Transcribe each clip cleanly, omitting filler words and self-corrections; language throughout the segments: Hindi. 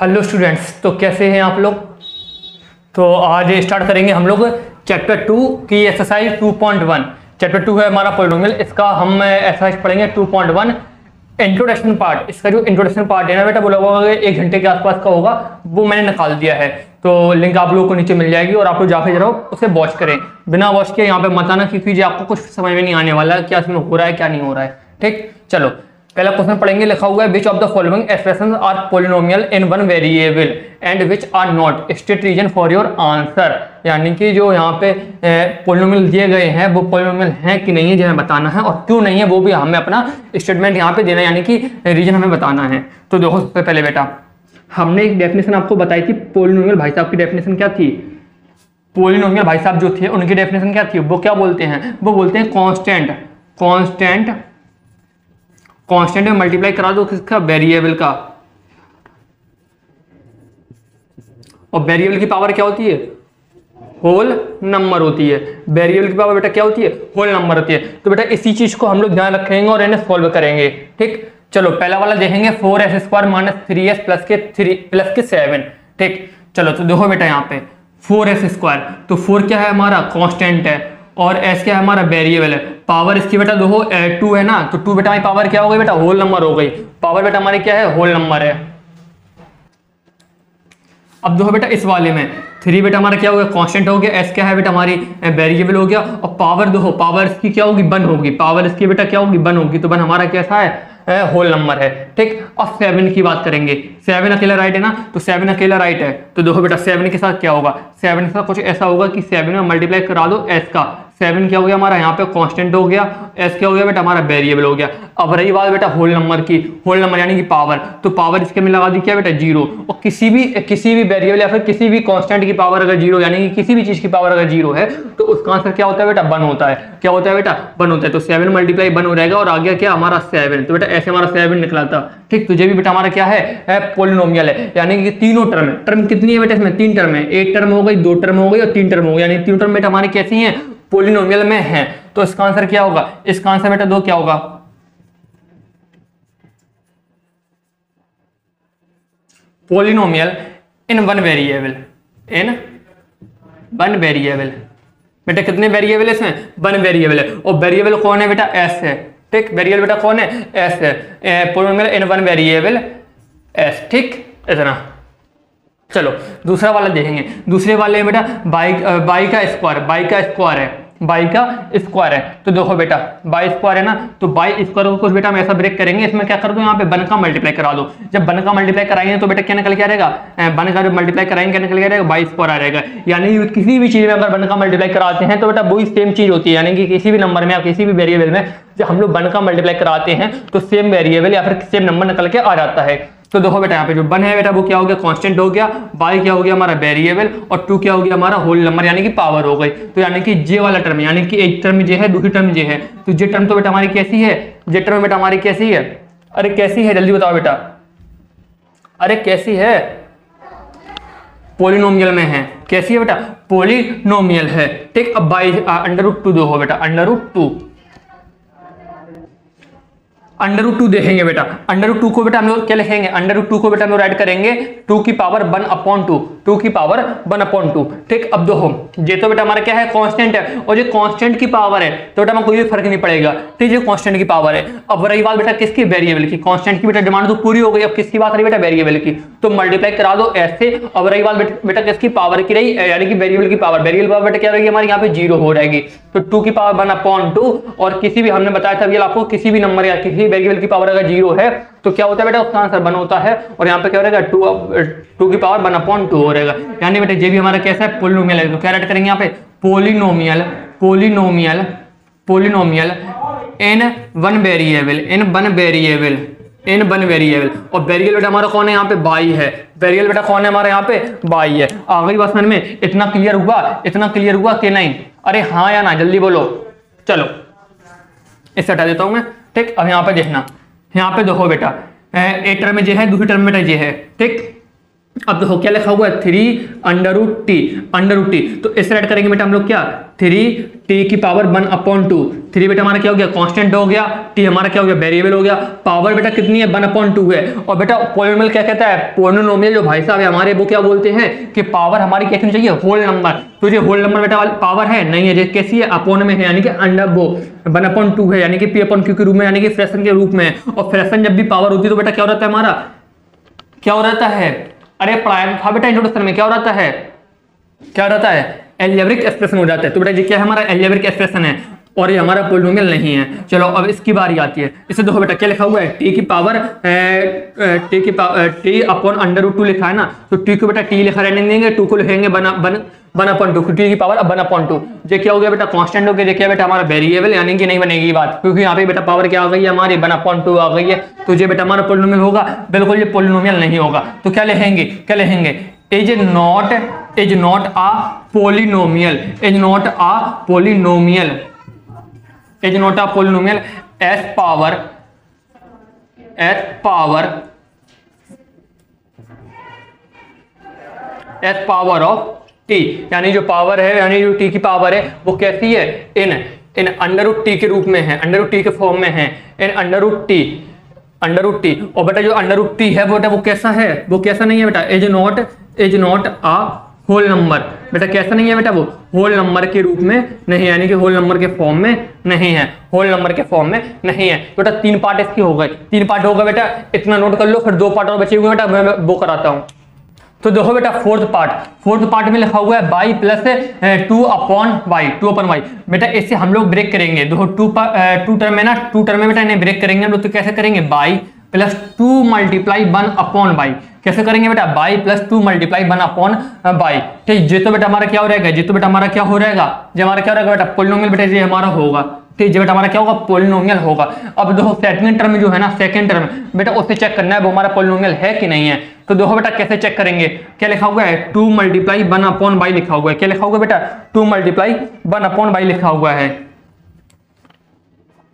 हेलो स्टूडेंट्स, तो कैसे हैं आप लोग। तो आज स्टार्ट करेंगे हम लोग चैप्टर 2 की एक्सरसाइज 2.1। चैप्टर 2 है हमारा पॉलिनोमियल। इसका हम एक्सरसाइज पढ़ेंगे 2.1 इंट्रोडक्शन पार्ट। इसका जो इंट्रोडक्शन पार्ट है ना बेटा, बोला हुआ 1 घंटे के आसपास का होगा, वो मैंने निकाल दिया है। तो लिंक आप लोगों को नीचे मिल जाएगी और आप लोग जाके जरा उसे वॉच करें। बिना वॉच के यहाँ पे मत आना, क्योंकि आपको कुछ समझ में नहीं आने वाला क्या इसमें हो रहा है क्या नहीं हो रहा है। ठीक, चलो पहला क्वेश्चन पढ़ेंगे। लिखा हुआ है which of the following expressions are polynomial in one variable and which are not, state reason for your answer. यानी कि जो यहाँ पे पॉलिनोमियल दिए गए हैं वो पॉलिनोमियल हैं कि नहीं है, जो हमें बताना है, और क्यों नहीं है वो भी हमें अपना स्टेटमेंट यहाँ पे देना है, यानी कि रीजन हमें बताना है। तो देखो सबसे पहले बेटा, हमने एक डेफिनेशन आपको बताई थी पॉलिनोमियल। भाई साहब की डेफिनेशन क्या थी? पॉलिनोमियल भाई साहब जो थे उनकी डेफिनेशन क्या थी? वो क्या बोलते हैं? वो बोलते हैं कांस्टेंट में मल्टीप्लाई करा दो किसका? वेरिएबल का। और वेरिएबल की पावर क्या होती है? होल नंबर होती है। वेरिएबल की पावर बेटा क्या होती है? होल नंबर होती है। तो बेटा इसी चीज को हम लोग ध्यान रखेंगे और इन्हें सॉल्व करेंगे। ठीक, चलो पहला वाला देखेंगे 4s² माइनस 3s प्लस के 7। ठीक, चलो तो देखो बेटा यहाँ पे 4s², तो 4 क्या है हमारा? कांस्टेंट है, और s क्या है हमारा? वेरिएबल है। पावर इसकी बेटा देखो 2 है ना, तो 2 बेटा हमारी पावर क्या हो गई बेटा? होल नंबर हो गई। पावर बेटा हमारी क्या है? होल नंबर है। अब देखो बेटा इस वाले में 3 बेटा हमारा क्या हो गया? कांस्टेंट हो गया। s क्या है बेटा? हमारी वेरिएबल हो गया। और पावर देखो, पावर इसकी क्या होगी? 1 होगी। पावर इसकी बेटा क्या होगी? 1 होगी। तो 1 हमारा कैसा है? होल नंबर है। ठीक, अब 7 की बात करेंगे। 7 अकेला राइट है ना, तो 7 अकेला राइट है। तो देखो बेटा 7 के साथ क्या होगा? 7 के साथ कुछ ऐसा होगा कि 7 में मल्टीप्लाई करा दो s का। 7 क्या हो गया हमारा? यहाँ पे कांस्टेंट हो गया। s क्या हो गया बेटा? हमारा वेरिएबल हो गया। अब रही बात बेटा होल नंबर की, होल नंबर यानी कि पावर, तो पावर इसके में लगा दी क्या बेटा? 0। और किसी भी वेरिएबल या फिर किसी भी कांस्टेंट की पावर अगर 0, यानी कि किसी भी चीज की पावर अगर 0 है, तो उसका आंसर क्या होता है बेटा? 1 होता है। क्या होता है बेटा? 1 होता है। तो 7 मल्टीप्लाई 1 हो जाएगा, और आ गया क्या हमारा? 7। तो बेटा ऐसे हमारा 7 निकला था। ठीक, तो ये भी बेटा हमारा क्या है? पॉलिनोमियल है। यानी कि तीनों टर्म कितनी है बेटा? इसमें 3 टर्म है। 1 टर्म हो गई, 2 टर्म हो गई और 3 टर्म हो गई, यानी 3 टर्म बेटा हमारी कैसी हैं? पॉलिनोमियल में है। तो इसका आंसर क्या होगा? इसका आंसर बेटा 2 क्या होगा? Polynomial in one variable. बेटा कितने वेरिएबल है इसमें? 1 वेरिएबल है। और वेरिएबल कौन है बेटा? s है। ठीक, वेरिएबल बेटा कौन है? s है। Polynomial in one variable s। ठीक, इतना। चलो दूसरा वाला देखेंगे। दूसरे वाले में बेटा बाई का स्क्वायर है। तो देखो बेटा बाई स्क्वायर है ना, तो बाई स्क्वायर को कुछ बेटा हम ऐसा ब्रेक करेंगे। इसमें क्या कर दो? यहाँ पे 1 का मल्टीप्लाई करा दो। जब 1 का मल्टीप्लाई कराएंगे तो बेटा क्या निकल के आ जाएगा? 1 का जब मल्टीप्लाई कराएंगे क्या निकल के आ जाएगा? बाई स्क्वायर आ जाएगा। यानी किसी भी चीज में अगर 1 का मल्टीप्लाई कराते हैं तो बेटा वही सेम चीज होती है। यानी कि किसी भी नंबर में या किसी भी वेरिएबल में जब हम लोग 1 का मल्टीप्लाई कराते हैं तो सेम वेरिएबल या फिर सेम नंबर निकल के आ जाता है। तो देखो बेटा यहाँ पे जो 1 है बेटा वो क्या हो गया? कांस्टेंट हो गया। बाई क्या हो गया हमारा? वेरिएबल। और 2 क्या हो गया हमारा? होल नंबर, यानी कि पावर हो गई। तो यानी कि जे वाला टर्म, यानी कि एक टर्म जे है, दूसरी टर्म जे है, तो जे टर्म तो बेटा हमारी कैसी है? जे टर्म बेटा हमारी कैसी है? अरे कैसी है? जल्दी बताओ बेटा। अरे कैसी है? पॉलिनोमियल में है। कैसी है बेटा? पॉलिनोमियल है। ठीक, अब बाई √2 दो हो बेटा, √2 देखेंगे बेटा। √2 को बेटा हम लोग क्या लिखेंगे? √2 को बेटा हम लोग राइट करेंगे 2 की पावर 1/2, 2 की पावर 1/2। ठीक, अब देखो ये तो बेटा हमारा क्या है? कांस्टेंट है, और ये कांस्टेंट की पावर है तो बेटा हमें कोई भी फर्क नहीं पड़ेगा। ठीक, ये कांस्टेंट की पावर है। अब रही बात बेटा किसकी? वेरिएबल की। कांस्टेंट की बेटा डिमांड तो पूरी हो गई। अब किसकी बात रही बेटा? वेरिएबल की। तो मल्टीप्लाई करा दो ऐसे। अब रही बात बेटा किसकी पावर की रही? यानी कि वेरिएबल की पावर। वेरिएबल पावर बेटा क्या रहेगी हमारी? यहाँ पे 0 हो जाएगी। तो 2 की पावर 1/2, और किसी भी हमने बताया था आपको, किसी भी नंबर या किसी वेरिएबल की पावर अगर 0 है तो क्या होता है बेटा? उसका आंसर 1 होता है। और यहाँ पे क्या हो रहेगा? 2 की पावर 1/2 हो रहेगा। यानी बेटा ये भी हमारा कैसा है? पॉलिनोमियल है। तो क्या राइट करेंगे यहाँ पे? Polynomial in one variable. और वेरिएबल बेटा हमारा कौन है यहाँ पे? बाई है। वेरिएबल बेटा कौन है हमारा यहाँ पे? बाई है। आ गई बात समझ में? इतना क्लियर हुआ कि नहीं? अरे हाँ या ना, जल्दी बोलो। चलो इसे हटा देता हूं मैं। ठीक, अब यहाँ पे देखना। यहाँ पे देखो बेटा एक टर्म में जे है, दूसरी टर्म में बेटा जे है। ठीक, अब देखो क्या लिखा हुआ है 3 अंडर रूट टी। तो इसे ऐड करेंगे बेटा हम लोग क्या 3t की पावर 1/2। 3 बेटा हमारा क्या हो गया कांस्टेंट हो गया, t हमारा क्या हो गया वेरिएबल हो गया, पावर बेटा कितनी है 1/2 है। और बेटा पॉलिनोमियल क्या कहता है, पॉलिनोमियल जो भाई साहब है हमारे वो क्या बोलते हैं कि पावर हमारी क्या होनी चाहिए होल नंबर। तो ये होल नंबर बेटा पावर है नहीं है, ये कैसी है अपॉन में है यानी कि अंडर वो 1/2 है यानी कि p/q के रूप में यानी कि फ्रैक्शन के रूप में। और फ्रैक्शन जब भी पावर होती है तो बेटा क्या हो जाता है हमारा, क्या हो जाता है, अरे पढ़ाया था बेटा इंट्रोडक्शन में, क्या हो जाता है, क्या हो जाता है एल्जेब्रिक एक्सप्रेशन हो जाता है। तो बेटा ये क्या है हमारा एल्जेब्रिक एक्सप्रेशन है और ये हमारा पॉलिनोमियल नहीं है। चलो अब इसकी बारी आती है। इसे देखो बेटा क्या लिखा हुआ है t की power t upon under root 2 लिखा है ना, तो t को बेटा t लिखा रहने देंगे, 2 को लिखेंगे 1/2 t की पावर 1/2। ये क्या हो गया बेटा कांस्टेंट हो गया, ये क्या बेटा हमारा वेरिएबल यानी कि नहीं बनेगी बात, क्योंकि यहाँ पे बेटा पावर क्या आ गई है हमारी 1/2 आ गई है। तो ये बेटा हमारा पॉलिनोमियल होगा, बिल्कुल ये पॉलिनोमियल नहीं होगा। तो क्या लिखेंगे, क्या लिखेंगे is not a polynomial, is not a polynomial, is not a polynomial S power of T, यानी जो पावर है यानी जो टी की पावर है वो कैसी है इन अंडर रूट टी के रूप में है, अंडर रूट टी के फॉर्म में है, इन अंडर रूट टी। और बेटा जो अंडर रूट टी है बेटा वो कैसा है, वो कैसा नहीं है बेटा is not a whole number, बेटा कैसा नहीं है बेटा वो होल नंबर के रूप में नहीं है, यानी कि होल नंबर के फॉर्म में नहीं है, होल नंबर के फॉर्म में नहीं है। बेटा 3 पार्ट इसके हो गए, 3 पार्ट हो गए बेटा, इतना नोट कर लो, फिर 2 पार्ट और बचे हुए बेटा मैं वो कराता हूँ। तो देखो बेटा फोर्थ पार्ट में लिखा हुआ है बाई प्लस 2 अपॉन वाई। बेटा इससे हम लोग ब्रेक करेंगे, देखो 2 टर्म है ना, 2 टर्म में बेटा इन्हें ब्रेक करेंगे हम लोग। तो कैसे करेंगे y plus 2 multiply 1 upon by, कैसे करेंगे बेटा by plus 2 multiply 1 upon by. ठीक, ये तो बेटा हमारा क्या हो रहेगा, ये तो बेटा हमारा क्या हो रहेगा, ये हमारा क्या हो रहेगा बेटा पॉलिनोमियल, बेटा ये हमारा होगा। ठीक, ये बेटा हमारा क्या होगा पॉलिनोमियल होगा। अब देखो सेकंड टर्म जो है ना, सेकंड टर्म बेटा उससे चेक करना है वो हमारा पॉलिनोमियल है कि नहीं है। तो देखो बेटा कैसे चेक करेंगे, क्या लिखा हुआ है 2 मल्टीप्लाई 1 अपॉन बाई लिखा हुआ है, क्या लिखा हुआ है बेटा 2 मल्टीप्लाई 1 अपॉन बाई लिखा हुआ है।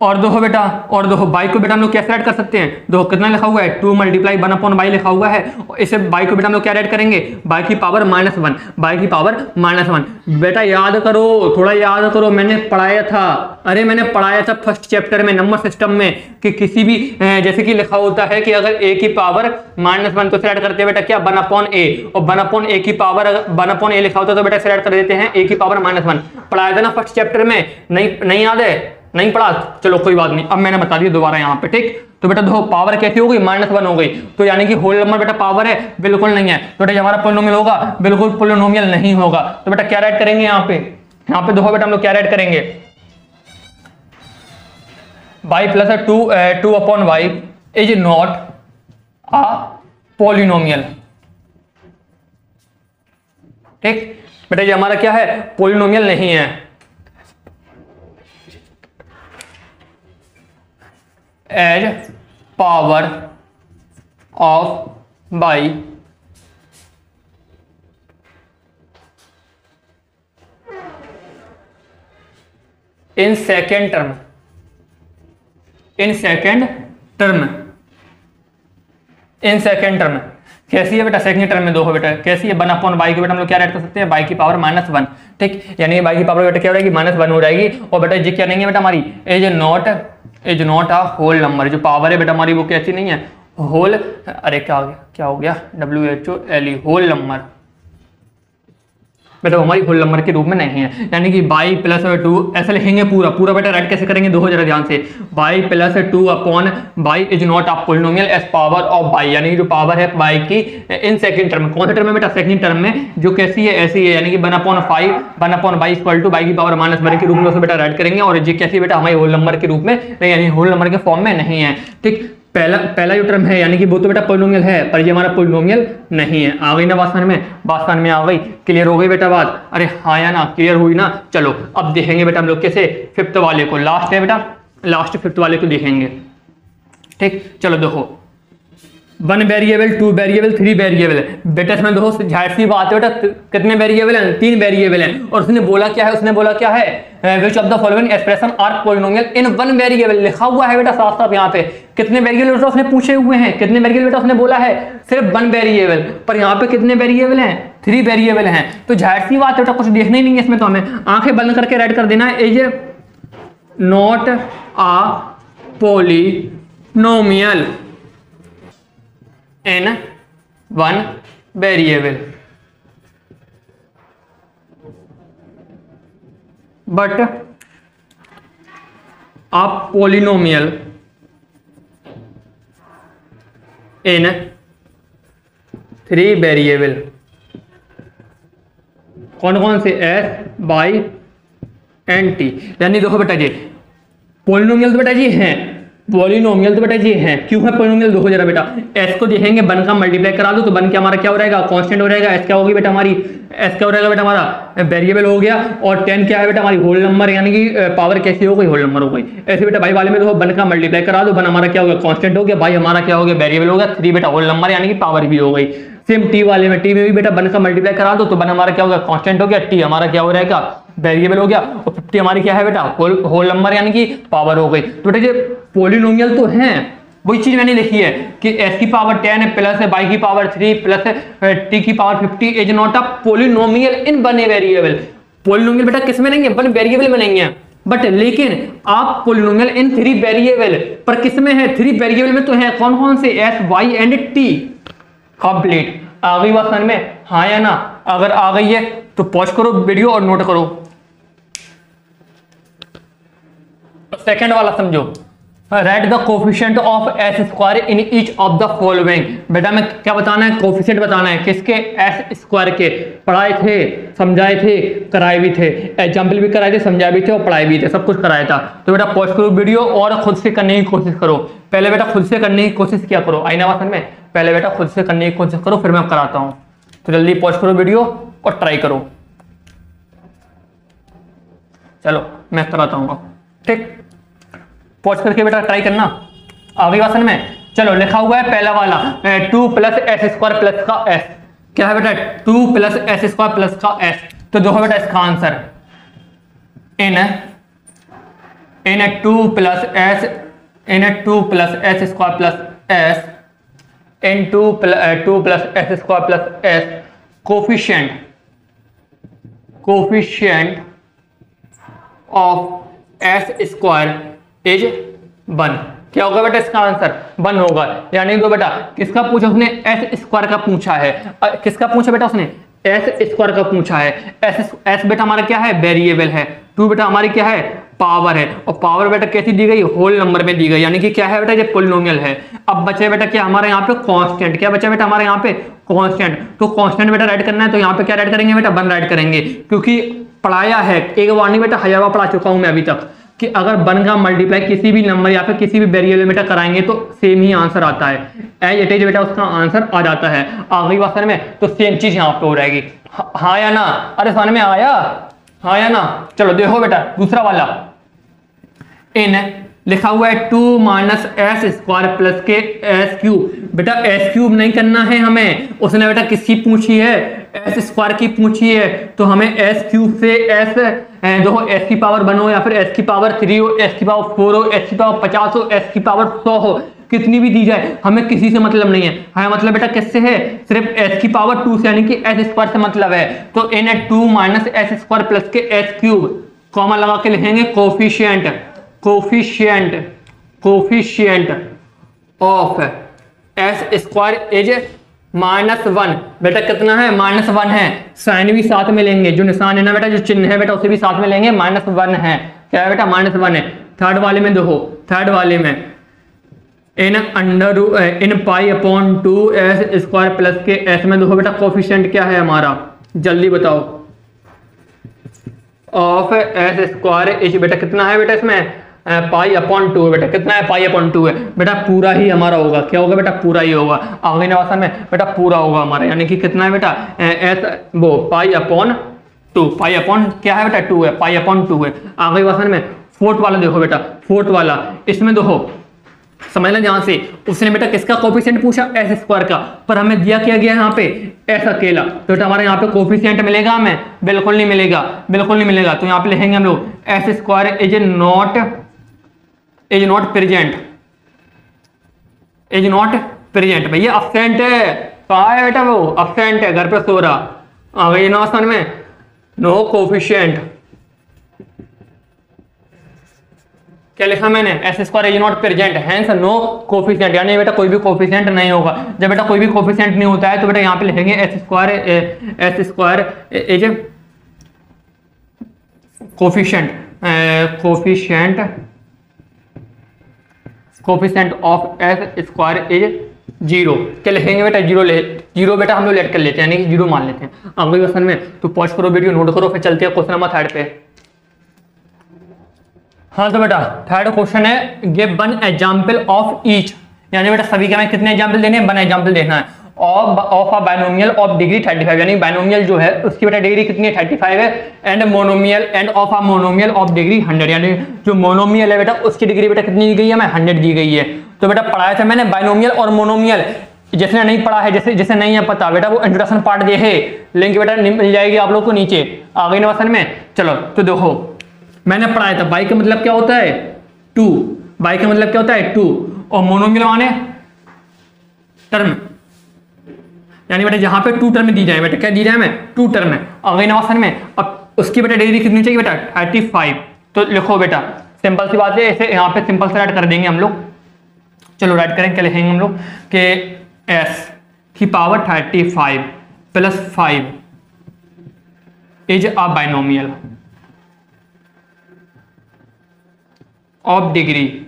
और देखो बेटा, और देखो बाई को बेटा हम लोग कैसे ऐड कर सकते हैं, देखो कितना लिखा हुआ है 2 मल्टीप्लाई 1 अपॉन बाई लिखा हुआ है। इसे बाई को बेटा हम लोग क्या ऐड करेंगे, बाई की पावर -1, बाई की पावर -1। बेटा याद करो, थोड़ा याद करो, मैंने पढ़ाया था, अरे मैंने पढ़ाया था फर्स्ट चैप्टर में नंबर सिस्टम में कि किसी भी जैसे कि लिखा होता है कि अगर a की पावर -1 तो ऐड करते हैं बेटा क्या 1 अपॉन a, और 1 अपॉन a की पावर 1 अपॉन a लिखा होता है तो बेटा ऐड कर देते हैं a की पावर -1। पढ़ाया था ना फर्स्ट चैप्टर में, नहीं याद है, नहीं पढ़ा, चलो कोई बात नहीं, अब मैंने बता दिया दोबारा यहाँ पे। ठीक, तो बेटा देखो पावर कैसी हो गई -1 हो गई, तो यानी कि होल नंबर बेटा पावर है बिल्कुल नहीं है, तो बेटा हमारा पॉलिनोमियल होगा, बिल्कुल पॉलिनोमियल नहीं होगा। तो बेटा क्या ऐड करेंगे यहाँ पे देखो बेटा हम लोग क्या ऐड करेंगे y plus 2 upon y is not a polynomial. ठीक बेटा ये हमारा क्या है पॉलिनोमियल नहीं है। As power of y in second term, in second term कैसी है बेटा सेकंड टर्म में देखो बेटा कैसी है 1 अपॉन बाई को बेटा हम लोग क्या ऐड कर सकते हैं बाई की पावर -1। ठीक, यानी बाई की पावर बेटा क्या हो जाएगी -1 हो जाएगी। और बेटा ये क्या नहीं है बेटा हमारी is not a whole number, जो पावर है बेटा हमारी वो कैसी नहीं है होल, अरे क्या हो गया WHOLE होल नंबर बेटा हमारी होल नंबर के रूप में नहीं है। यानी कि बाई प्लस 2 ऐसे लिखेंगे पूरा बेटा राइट कैसे करेंगे देखो जरा ध्यान से, y plus 2 upon y is not a polynomial as power of y, यानी जो पावर है बाई की इन सेकंड टर्म, कौन से टर्म में बेटा सेकंड टर्म में, जो कैसी है ऐसी है, यानी कि 1 upon by equal two by की पावर -1 के रूप में उसे बेटा राइट करेंगे। और ये कैसी बेटा हमारी होल नंबर के रूप में नहीं, यानी होल नंबर के फॉर्म में नहीं है। ठीक, पहला जो टर्म है यानी कि वो तो बेटा पॉलिनोमियल है पर ये हमारा पॉलिनोमियल नहीं है। आ गई ना बात समझ में आ गई, क्लियर हो गई बेटा बात, अरे हाँ या ना क्लियर हुई ना। चलो अब देखेंगे बेटा हम लोग कैसे फिफ्थ वाले को, लास्ट है बेटा, लास्ट फिफ्थ वाले को देखेंगे। ठीक, चलो देखो 1 वेरिएबल, 2 वेरिएबल, 3 वेरिएबल है। बेटा इसमें देखो जाहिर सी बात है बेटा, कितने वेरिएबल हैं? 3 वेरिएबल हैं। और उसने बोला क्या है? उसने बोला क्या है? Which of the following expression are polynomial in 1 variable, लिखा हुआ है बेटा साफ साफ यहाँ पे। कितने वेरिएबल बेटा उसने पूछे हुए हैं? कितने वेरिएबल बेटा उसने बोला है? सिर्फ 1 वेरिएबल, पर यहाँ पे कितने वेरिएबल हैं? 3 वेरिएबल हैं। तो जाहिर सी बात है बेटा, कुछ देखना ही नहीं है इसमें, तो हमें आंखें बंद करके राइट कर देना है, is not a polynomial in 1 variable but a polynomial in 3 variable. कौन कौन से? S, Y and T। यानी देखो बेटा जी, पोलिनोमियल तो बेटा जी हैं, पॉलिनोमियल तो बेटा ये है। क्यों है पॉलिनोमियल? देखो जरा बेटा, s को देखेंगे, 1 का मल्टीप्लाई करा दो तो 1 क्या हमारा क्या हो रहेगा? कांस्टेंट हो रहेगा। s क्या होगी बेटा हमारी? s क्या हो रहेगा बेटा हमारा? वेरिएबल हो गया। और 10 क्या है बेटा हमारी? होल नंबर, यानी कि पावर कैसी हो गई? होल नंबर हो गई। ऐसे बेटा भाई वाले में देखो 1 का मल्टीप्लाई करा दो, 1 हमारा क्या हो गया? कांस्टेंट हो गया। भाई हमारा क्या हो गया? वेरिएबल हो गया। 3 बेटा होल नंबर, यानी कि पावर भी हो गई। सेम टी वाले में, टी में भी बेटा 1 का मल्टीप्लाई करा दो तो 1 हमारा क्या हो गया? कांस्टेंट हो गया। टी हमारा क्या हो रहेगा? वेरिएबल हो गया। और 50 हमारी क्या है बेटा? होल नंबर, यानी कि पावर हो गई। तो बेटा ये पॉलिनोमियल तो हैं, वही चीज मैंने लिखी है कि s की पावर 10 है प्लस है y की पावर 3 प्लस है t की power 50 is not a polynomial in 1 variable. Polynomial बेटा किस में नहीं है? 1 वेरिएबल में नहीं है। बट लेकिन आप पॉलिनोमियल इन 3 वेरिएबल, पर किस में है? 3 वेरिएबल में तो है। कौन कौन से? s, y and t। Complete. आ गई बात समझ में? हाँ या ना? अगर आ गई है तो पॉज करो वीडियो और नोट करो। सेकंड वाला समझो, right the coefficient of S square in each of the following. बेटा मैं क्या बताना है? कोफिशिएंट बताना है। किसके? एस स्क्वायर के। पढ़ाए थे, समझाए थे, कराए भी थे, एग्जाम्पल भी कराए थे, समझाए भी थे और पढ़ाए भी थे, सब कुछ कराया था। तो बेटा पॉज करो वीडियो और खुद से करने की कोशिश करो। पहले बेटा खुद से करने की कोशिश किया करो। आई ना बात समझ में? पहले बेटा खुद से करने की कोशिश करो, फिर मैं कराता हूँ। तो जल्दी पॉज करो वीडियो और ट्राई करो। चलो मैं कराता हूँ, ठीक? पॉज करके बेटा ट्राई करना। आगे क्वेश्चन में चलो लिखा हुआ है पहला वाला 2 प्लस एस स्क्वायर प्लस का एस। क्या है बेटा? 2 प्लस एस स्क्वायर प्लस का एस। तो देखो बेटा इसका answer in 2 plus S square plus S in 2 plus S square plus S coefficient of S square is 1। क्या होगा बेटा इसका आंसर? 1 होगा। यानी दो बेटा किसका पूछा उसने? एस स्क्वायर का पूछा है। किसका पूछा बेटा उसने? एस स्क्वायर का पूछा है। एस बेटा हमारा क्या है? वेरिएबल है। 2 बेटा हमारी क्या है? पावर है। और पावर बेटा कैसी दी गई? होल नंबर में दी गई, यानी कि क्या है बेटा? ये पॉलिनोमियल है। अब बचे बेटा क्या हमारे यहाँ पे? कांस्टेंट। क्या बचा बेटा हमारे यहाँ पे? कांस्टेंट। तो कांस्टेंट बेटा राइट करना है, तो यहाँ पे क्या राइट करेंगे बेटा? 1 राइट करेंगे, क्योंकि पढ़ाया है। एक वार्निंग बेटा हजारों पढ़ा चुका हूं मैं अभी तक कि अगर 1 का मल्टीप्लाई किसी भी नंबर या फिर किसी भी वेरिएबल बेटा कराएंगे तो सेम ही आंसर आता है। एज इट इज बेटा उसका आंसर आ जाता है। आ गई बात में? तो सेम चीज यहाँ पे हो रहेगी। हाँ या ना? अरे समझ में आया? हाँ या ना? चलो देखो बेटा दूसरा वाला, इन लिखा हुआ है 2 minus S square plus k S cube. बेटा एस क्यूब नहीं करना है हमें, उसने बेटा किसकी पूछी है? एस स्क्वायर की पूछी है। तो हमें एस क्यूब से एस, देखो एस की पावर 1 हो या फिर एस की पावर 3 हो, एस की पावर 4 हो, एस की पावर 50 हो, एस की पावर 100 हो, कितनी भी दी जाए हमें किसी से मतलब नहीं है। हमें मतलब बेटा किससे है? सिर्फ एस की पावर 2 से, यानी कि एस स्क्वायर से मतलब है। तो इन 2 minus S square plus k S cube, comma लगा के लिखेंगे coefficient of S square is -1। बेटा कितना है? -1 है। साइन भी साथ में लेंगे, जो निशान है ना बेटा, जो चिन्ह है बेटा उसे भी साथ में लेंगे। -1 है। क्या है बेटा? -1 है। थर्ड वाले में देखो, थर्ड वाले में in pi upon 2 s square plus k s में देखो बेटा कोफिशिएंट क्या है हमारा? जल्दी बताओ। ऑफ एस स्क्वायर इज बेटा कितना है बेटा इसमें? पाई अपॉन 2 बेटा। कितना है? पाई अपॉन 2 है बेटा। पूरा ही हमारा होगा। क्या होगा बेटा? पूरा ही होगा। आगे नवासा में बेटा पूरा होगा हमारा, यानी कि कितना है बेटा? एस वो पाई अपॉन 2। पाई अपॉन क्या है बेटा? 2 है। पाई अपॉन 2 है। आगे वासन में फोर्थ वाला देखो बेटा, फोर्थ वाला इसमें देखो समझना ध्यान से। उसने बेटा किसका कोफिशिएंट पूछा, एस स्क्वायर का, पर हमें दिया क्या गया यहाँ पे एस अकेला, तो बेटा हमारे यहाँ पे कोफिशिएंट मिलेगा हमें, बिल्कुल नहीं मिलेगा, बिल्कुल नहीं मिलेगा। तो यहाँ पे लिखेंगे हम लोग S square is not present, is not present. भैया अब्सेंट है, कहाँ है बेटा वो, अब्सेंट है, घर पे सो रहा। आ गई ना समझ में, नो कोफिशिएंट। क्या लिखा मैंने, S square is not present, hence no coefficient, यानी बेटा कोई भी कोफिशिएंट नहीं होगा। जब बेटा कोई भी कोफिशिएंट नहीं होता है तो बेटा यहाँ पे लिखेंगे S square is coefficient of S square is 0। क्या लिखेंगे बेटा, जीरो बेटा हम लोग लेट कर लेते हैं, यानी कि 0 मान लेते हैं। अब वही क्वेश्चन में तो पॉज करो, वीडियो नोट करो, फिर चलते हैं क्वेश्चन नंबर 3 पे। हाँ तो बेटा थर्ड क्वेश्चन है, give one example of each, यानी बेटा सभी के हमें कितने एग्जाम्पल देने हैं, वन एग्जाम्पल देना है of a binomial of degree 35, यानी बाइनोमियल जो है उसकी बेटा डिग्री कितनी है 35 है, and monomial end of a monomial of degree 100, यानी जो मोनोमियल है बेटा उसकी डिग्री बेटा कितनी दी गई है, हमें 100 दी गई है। तो बेटा पढ़ाया था मैंने बाइनोमियल और मोनोमियल, जिसने नहीं पढ़ा है, जिसे नहीं है पता बेटा वो इंट्रोडक्शन पार्ट दे है, लिंक बेटा मिल जाएगी आप लोग को नीचे, आ गई ना क्वेश्चन में। चलो तो देखो मैंने पढ़ाया था बाई का मतलब क्या होता है 2, बाई का मतलब क्या होता है 2, और मोनोमियल माने टर्म, यानी बेटा जहां पे 2 टर्म दी जाए, बेटा क्या दी जाए हमें 2 टर्म है, आ गई ना क्वेश्चन में। अब उसकी बेटा डिग्री कितनी चाहिए बेटा 35, तो लिखो बेटा सिंपल सी बात है, ऐसे यहाँ पे सिंपल से राइट कर देंगे हम लोग। चलो राइट करेंगे, क्या लिखेंगे हम लोग कि एस की power 35 plus 5 is a binomial of degree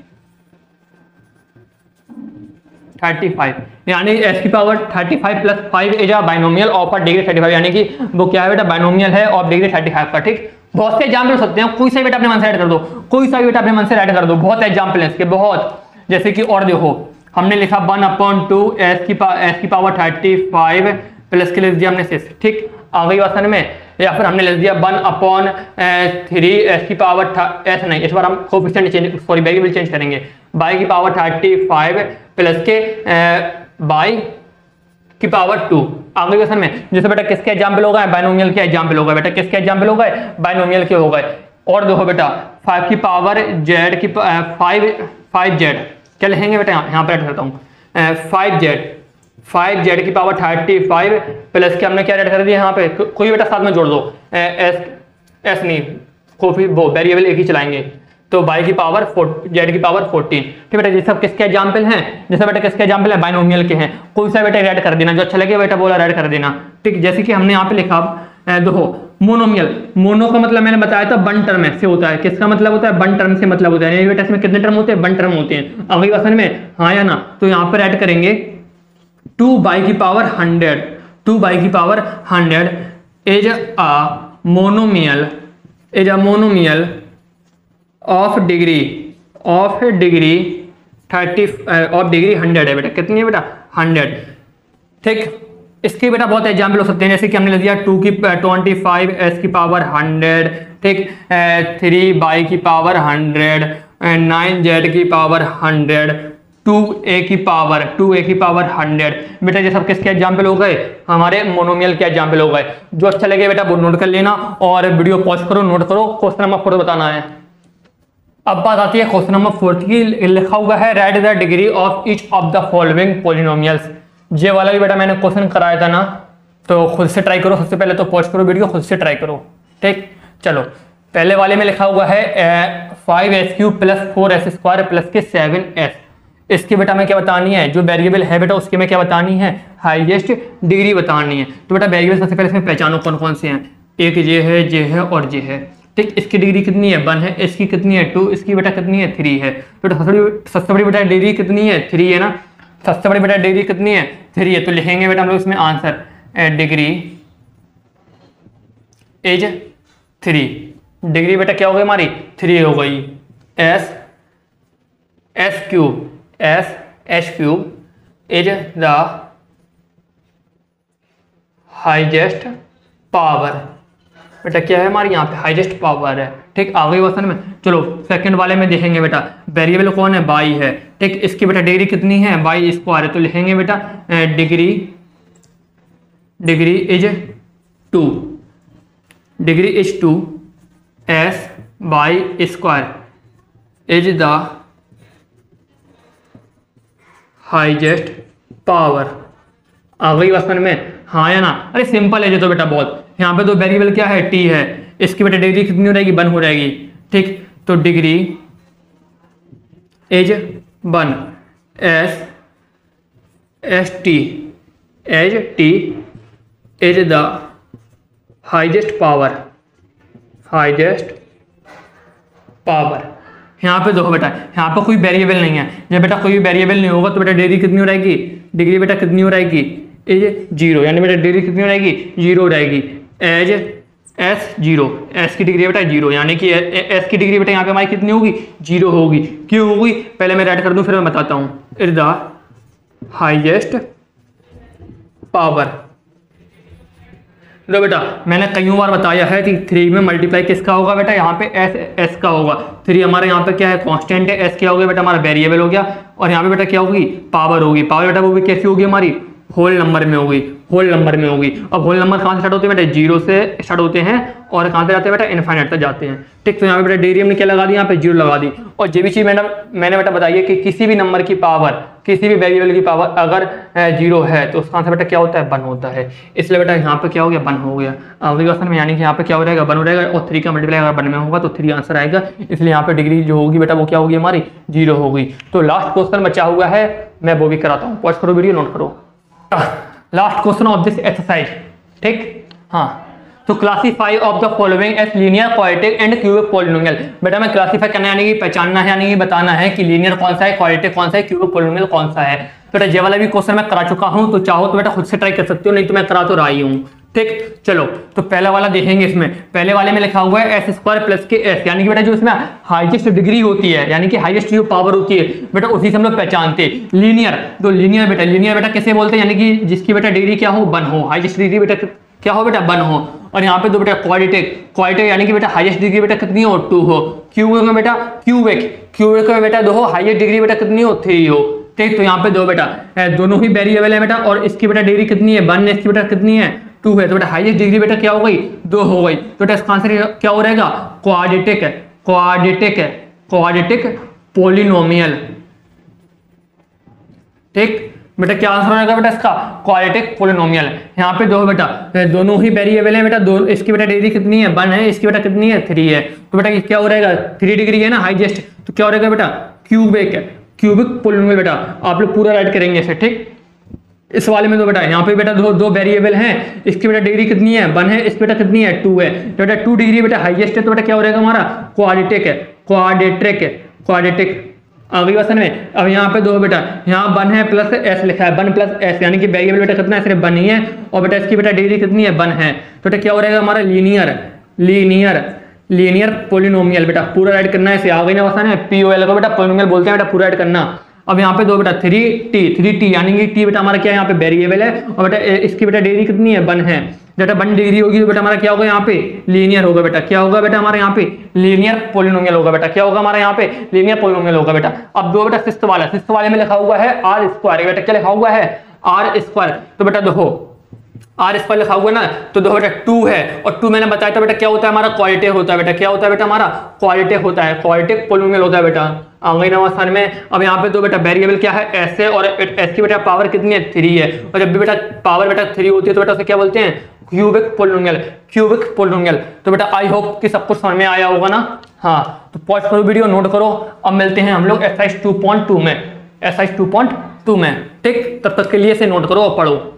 35, यानी एस की power 35 plus 5 is a binomial of a degree 35, यानी कि वो क्या है बेटा बाइनोमियल है ऑफ डिग्री 35 का। ठीक, बहुत से एग्जाम्पल हो सकते हैं, कोई सा बेटा अपने मन से ऐड कर दो, कोई सा बेटा अपने मन से ऐड कर दो, बहुत एग्जाम्पल है इसके बहुत। जैसे कि और देखो हमने लिखा 1/2 एस की पावर 35 प्लस के लिख दिया हमने 6, ठीक आ गई क्वेश्चन में। या फिर हमने लिख दिया 1/3 एस की पावर एस नहीं, इस बार हम coefficient change sorry variable change करेंगे, बाई की पावर 35 प्लस के बाई की पावर 2 आ गई क्वेश्चन में। जैसे बेटा किसके एग्जाम्पल हो गए, बाइनोमियल के एग्जाम्पल हो गए, बेटा किसके एग्जाम्पल हो गए, बाइनोमियल के हो गए। और देखो बेटा 5 की पावर जेड की 5z, क्या लिखेंगे बेटा यहाँ पर ऐड करता हूँ 5z की पावर 35 प्लस के हमने क्या ऐड कर दिया यहाँ पे, कोई बेटा साथ में जोड़ दो, एस नहीं कोई वो वेरिएबल एक ही चलाएंगे, तो बाई की पावर जेड की पावर 14। ठीक बेटा ये सब किसके एग्जाम्पल हैं, जैसे बेटा किसके एग्जाम्पल है बाइनोमियल के हैं, कोई सा बेटा ऐड कर देना, जो अच्छा लगे बेटा बोला ऐड कर देना। ठीक, जैसे कि हमने यहाँ पे लिखा देखो मोनोमियल, मोनो का मतलब मैंने बताया था 1 टर्म से होता है, किसका मतलब होता है 1 टर्म से मतलब होता है, बेटा इसमें कितने टर्म होते हैं 1 टर्म होते हैं, अगली क्वेश्चन में हाँ या ना। तो यहाँ पर ऐड करेंगे 2 बाई की पावर 100, 2 बाई की power 100 is a monomial of degree 100 है बेटा, कितनी है बेटा 100। ठीक, इसके बेटा बहुत एग्जाम्पल हो सकते हैं, जैसे कि हमने ले दिया 2 की 25 एस की पावर 100, ठीक 3 बाई की पावर 100, 9 जेड की पावर 100, 2a की पावर 100। बेटा ये सब किसके एग्जाम्पल हो गए, हमारे मोनोमियल के एग्जाम्पल हो गए। जो अच्छा लगे बेटा वो नोट कर लेना और वीडियो पॉज करो, नोट करो। क्वेश्चन नंबर 4 बताना है। अब बात आती है क्वेश्चन नंबर 4 की, लिखा हुआ है right the degree of each of the following polynomials. ये वाला भी बेटा मैंने क्वेश्चन कराया था ना, तो खुद से ट्राई करो, सबसे पहले तो पॉज करो वीडियो, खुद से ट्राई करो। ठीक, चलो पहले वाले में लिखा हुआ है 5s³ प्लस 4s² प्लस के 7s। इसकी बेटा में क्या बतानी है, जो वेरिएबल है बेटा उसके में क्या बतानी है, हाईएस्ट डिग्री बतानी है। तो बेटा वेरिएबल सबसे पहले इसमें पहचानो कौन कौन से हैं, एक ये है और ये है। ठीक, इसकी डिग्री कितनी है 1 है, इसकी कितनी है 2, इसकी बेटा कितनी है 3 है। बेटा सबसे बड़ी बेटा डिग्री कितनी है 3 है ना, सबसे बड़ी बेटा डिग्री कितनी है 3 है। तो लिखेंगे बेटा हम लोग इसमें आंसर डिग्री इज 3, डिग्री बेटा क्या हो गई हमारी 3 हो गई। S³ is the highest power बेटा क्या है हमारी यहाँ पे हाईएस्ट पावर है। ठीक, आगे क्वेश्चन में चलो सेकंड वाले में देखेंगे बेटा वेरिएबल कौन है, बाई है। ठीक, इसकी बेटा डिग्री कितनी है, बाई स्क्वायर है, तो लिखेंगे बेटा degree is 2, degree is 2 s by square is the highest power. आ गई क्वेश्चन में, हाँ या ना? अरे सिंपल है ये तो बेटा बहुत। यहाँ पे तो वेरिएबल क्या है, टी है, इसकी बेटा डिग्री कितनी हो रहेगी, 1 हो रहेगी। ठीक, तो degree is 1 S T as T is the highest power, highest power. यहाँ पे देखो बेटा यहाँ पे कोई वेरिएबल नहीं है, जब बेटा कोई वेरिएबल नहीं होगा तो बेटा डिग्री कितनी हो रहेगी, डिग्री बेटा कितनी हो रहेगी, इज 0, यानी बेटा डिग्री कितनी हो रहेगी, 0 हो रहेगी। एज एस 0, एस की डिग्री बेटा 0, यानी कि एस की डिग्री बेटा यहाँ पे हमारी कितनी होगी, 0 होगी। क्यों होगी पहले मैं राइट कर दूं फिर मैं बताता हूँ। Is the highest power. लो बेटा मैंने कई बार बताया है कि 3 में मल्टीप्लाई किसका होगा बेटा, यहाँ पे एस का होगा। 3 हमारे यहाँ पे क्या है, कांस्टेंट है, एस क्या हो गया बेटा हमारा वेरिएबल हो गया, और यहाँ पे बेटा क्या होगी, पावर होगी। पावर बेटा वो भी कैसी होगी हमारी, होल नंबर में होगी, होल नंबर में होगी। अब होल नंबर कहाँ से स्टार्ट होते हैं बेटा, 0 से स्टार्ट होते हैं और कहाँ से जाते हैं बेटा, इनफाइनाइट तक जाते हैं। ठीक, तो यहाँ पे बेटा डिग्री हमने क्या लगा दी, यहाँ पे 0 लगा दी। और ये भी चीज़ मैंने बेटा बताई है कि किसी भी नंबर की पावर, किसी भी वेरिएबल की पावर अगर 0 है तो उसका आंसर बेटा क्या होता है, 1 होता है। इसलिए बेटा यहाँ पे क्या हो गया, 1 हो गया अगले क्वेश्चन में, यानी कि यहाँ पे क्या हो रहेगा, 1 हो रहेगा, और 3 का मल्टीप्लाई अगर 1 में होगा तो 3 आंसर आएगा। इसलिए यहाँ पे डिग्री जो होगी बेटा वो क्या होगी हमारी, 0 होगी। तो लास्ट क्वेश्चन बचा हुआ है, मैं वो भी कराता हूँ, पॉज करो वीडियो, नोट करो। Last question of this exercise. ठीक, हाँ, तो classify of the following as linear, quadratic and cubic polynomial. बेटा मैं क्लासीफाई करना यानी कि पहचानना है, यानी कि बताना है कि लीनियर कौन सा है, क्वाड्रेटिक कौन सा है, क्यूबिक पॉलिनोमियल कौन सा है। बेटा ये वाला भी क्वेश्चन मैं करा चुका हूं, तो चाहो तो बेटा खुद से ट्राई कर सकते हो, नहीं तो मैं करा तो रहा ही हूं। ठीक, चलो तो पहला वाला देखेंगे। इसमें पहले वाले में लिखा हुआ है S square plus k S, यानी कि बेटा जो इसमें हाईएस्ट डिग्री होती है, यानी कि हाईएस्ट जो पावर होती है बेटा उसी से हम लोग पहचानते हैं। लीनियर, तो लीनियर बेटा किसे बोलते हैं, यानी कि जिसकी बेटा डिग्री क्या हो, 1 हो, हाईएस्ट डिग्री बेटा क्या हो बेटा, 1 हो। और यहाँ पे दो बेटा क्वाड्रेटिक यानी कि बेटा हाईएस्ट डिग्री बेटा कितनी हो, 2 हो। क्यूबिक में बेटा क्यूबिक में बेटा 2 हो, हाईएस्ट डिग्री बेटा कितनी हो, 3 हो। ठीक, तो यहाँ पे दो बेटा दोनों ही वेरिएबल है बेटा, और इसकी बेटा डिग्री कितनी है, 1 है, इसकी बेटा कितनी है, 2 है। तो बेटा हाईएस्ट डिग्री बेटा क्या हो गई, 2 हो गई। तो बेटा इसका आंसर क्या हो रहेगा, क्वाड्रेटिक पोलिनोमियल। ठीक बेटा क्या आंसर रहेगा बेटा इसका, क्वाड्रेटिक पोलिनोमियल। यहाँ पे दो बेटा दोनों ही वेरिएबल है बेटा, दो इसकी बेटा डिग्री कितनी है, 1 है, इसकी बेटा कितनी है, 3 है। तो बेटा क्या हो रहेगा, 3 डिग्री है ना हाईएस्ट, तो क्या हो रहेगा बेटा, क्यूबिक पोलिनोमियल। बेटा आप लोग पूरा राइट करेंगे इसे। ठीक, इस वाले में दो बेटा यहाँ पे बेटा दो वेरिएबल हैं, इसकी बेटा डिग्री कितनी है, 1 है, इसकी बेटा कितनी है, 2 है। तो बेटा 2 डिग्री बेटा हाईएस्ट है, तो बेटा क्या हो रहेगा हमारा, क्वाड्रेटिक। अगली क्वेश्चन में अब यहाँ पे दो बेटा, यहाँ 1 है प्लस एस लिखा है, 1 प्लस एस, यानी कि वेरिएबल बेटा कितना है, सिर्फ 1 ही है, और बेटा इसकी बेटा डिग्री कितनी है, 1 है। तो बेटा क्या हो रहेगा हमारा, लीनियर पोलिनोमियल। बेटा पूरा राइट करना है इसे, आ गई ना क्वेश्चन है, POL को बेटा पोलिनोमियल बोलते हैं, बेटा पूरा राइट करना। अब यहाँ पे दो बेटा 3t यानी कि t बेटा हमारा क्या है, यहाँ पे वेरिएबल है, और बेटा इसकी बेटा डिग्री कितनी है, 1 है। बेटा 1 डिग्री होगी तो बेटा हमारा क्या होगा, यहाँ पे लीनियर होगा। बेटा क्या होगा बेटा हमारे यहाँ पे लीनियर पोलिनोमियल होगा। बेटा क्या होगा हमारा यहाँ पे लीनियर पोलिनोमियल होगा। बेटा अब दो बेटा सिक्स्थ वाले में लिखा हुआ है r²। बेटा क्या लिखा हुआ है, r²। तो बेटा देखो r² लिखा हुआ ना, तो दो बेटा 2 है, और 2 मैंने बताया था बेटा क्या होता है हमारा, क्वाड्रेटिक होता है। बेटा क्या होता है बेटा हमारा, क्वाड्रेटिक होता है, क्वाड्रेटिक पोलिनोमियल होता है बेटा। आगे नवास्थान में अब यहाँ पे दो बेटा वेरिएबल क्या है, s है, और s की बेटा पावर कितनी है, 3 है। और जब भी बेटा पावर बेटा 3 होती है तो बेटा उसे क्या बोलते हैं, क्यूबिक पोलिनोमियल। तो बेटा आई होप कि सब कुछ समझ में आया होगा ना। हाँ, तो पॉज करो वीडियो, नोट करो। अब मिलते हैं हम लोग एक्सरसाइज 2.2 में। ठीक, तब तक के लिए से नोट करो और पढ़ो।